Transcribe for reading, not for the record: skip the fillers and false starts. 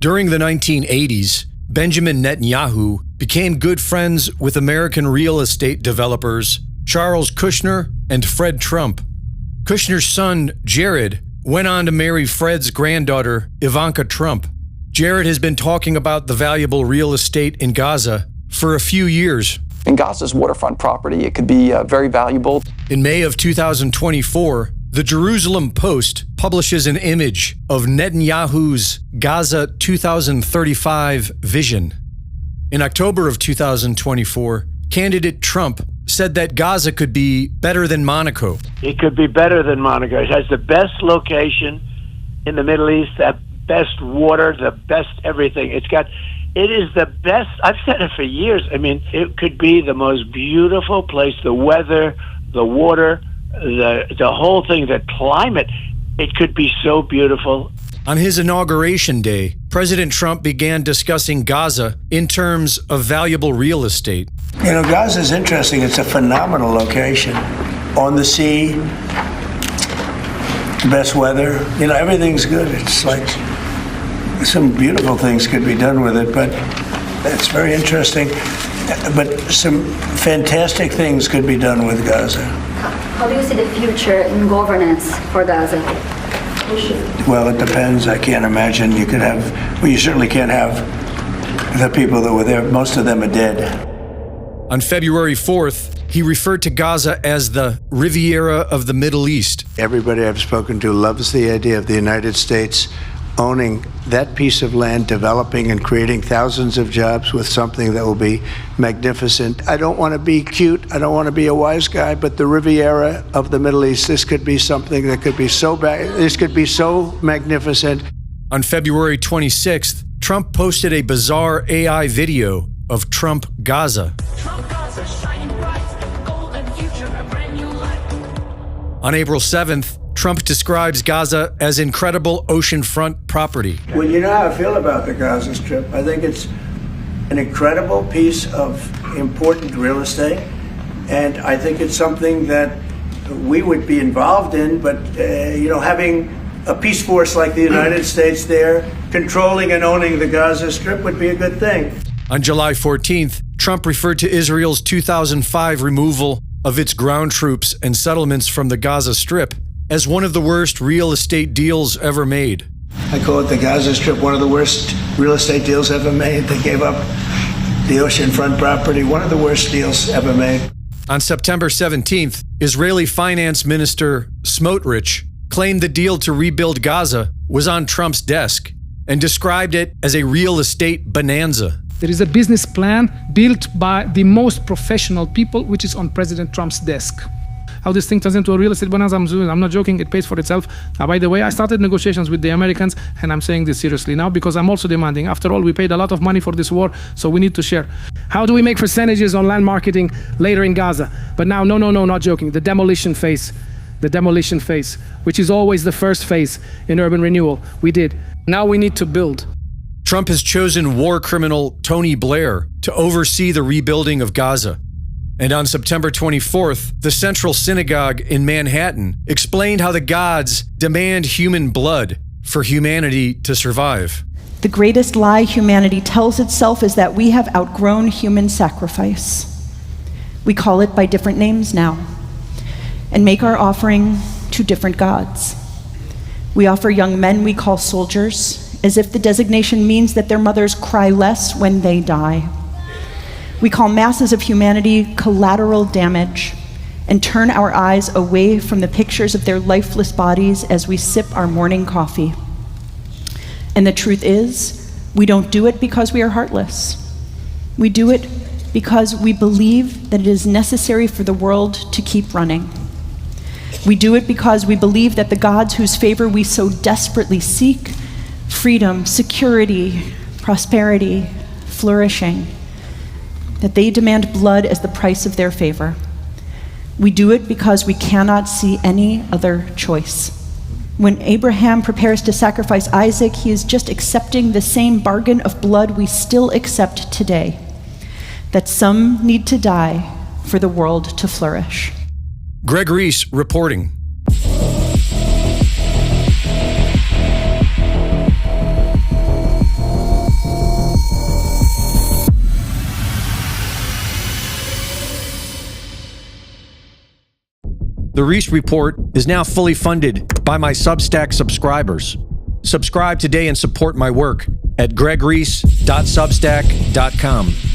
During the 1980s, Benjamin Netanyahu became good friends with American real estate developers Charles Kushner and Fred Trump. Kushner's son, Jared, went on to marry Fred's granddaughter, Ivanka Trump. Jared has been talking about the valuable real estate in Gaza for a few years. In Gaza's waterfront property, it could be very valuable. In May of 2024, the Jerusalem Post publishes an image of Netanyahu's Gaza 2035 vision. In October of 2024, candidate Trump said that Gaza could be better than Monaco. It could be better than Monaco. It has the best location in the Middle East, the best water, the best everything. It is the best. I've said it for years. I mean, it could be the most beautiful place. The weather, the water, the whole thing, the climate. It could be so beautiful. On his inauguration day, President Trump began discussing Gaza in terms of valuable real estate. You know, Gaza is interesting. It's a phenomenal location. On the sea, best weather. You know, everything's good. It's like some beautiful things could be done with it, but that's very interesting. But some fantastic things could be done with Gaza. How do you see the future in governance for Gaza? Well, it depends. I can't imagine you could have, well, you certainly can't have the people that were there. Most of them are dead. On February 4th, he referred to Gaza as the Riviera of the Middle East. Everybody I've spoken to loves the idea of the United States owning that piece of land, developing and creating thousands of jobs with something that will be magnificent. I don't want to be cute, I don't want to be a wise guy, but the Riviera of the Middle East, this could be something that could be this could be so magnificent. On February 26th, Trump posted a bizarre AI video of Trump Gaza. On April 7th, Trump describes Gaza as incredible oceanfront property. Well, you know how I feel about the Gaza Strip. I think it's an incredible piece of important real estate, and I think it's something that we would be involved in, but you know, having a peace force like the United States there, controlling and owning the Gaza Strip would be a good thing. On July 14th, Trump referred to Israel's 2005 removal of its ground troops and settlements from the Gaza Strip as one of the worst real estate deals ever made. I call it the Gaza Strip one of the worst real estate deals ever made. They gave up the oceanfront property, one of the worst deals ever made. On September 17th, Israeli Finance Minister Smotrich claimed the deal to rebuild Gaza was on Trump's desk and described it as a real estate bonanza. There is a business plan built by the most professional people, which is on President Trump's desk. How this thing turns into a real estate bonanza, I'm not joking, it pays for itself. By the way, I started negotiations with the Americans, and I'm saying this seriously now because I'm also demanding. After all, we paid a lot of money for this war, so we need to share. How do we make percentages on land marketing later in Gaza? But now, no, not joking, the demolition phase, which is always the first phase in urban renewal, we did. Now we need to build. Trump has chosen war criminal Tony Blair to oversee the rebuilding of Gaza. And on September 24th, the Central Synagogue in Manhattan explained how the gods demand human blood for humanity to survive. The greatest lie humanity tells itself is that we have outgrown human sacrifice. We call it by different names now and make our offering to different gods. We offer young men we call soldiers, as if the designation means that their mothers cry less when they die. We call masses of humanity collateral damage and turn our eyes away from the pictures of their lifeless bodies as we sip our morning coffee. And the truth is, we don't do it because we are heartless. We do it because we believe that it is necessary for the world to keep running. We do it because we believe that the gods whose favor we so desperately seek, freedom, security, prosperity, flourishing, that they demand blood as the price of their favor. We do it because we cannot see any other choice. When Abraham prepares to sacrifice Isaac, he is just accepting the same bargain of blood we still accept today, that some need to die for the world to flourish. Greg Reese reporting. The Reese Report is now fully funded by my Substack subscribers. Subscribe today and support my work at gregreese.substack.com.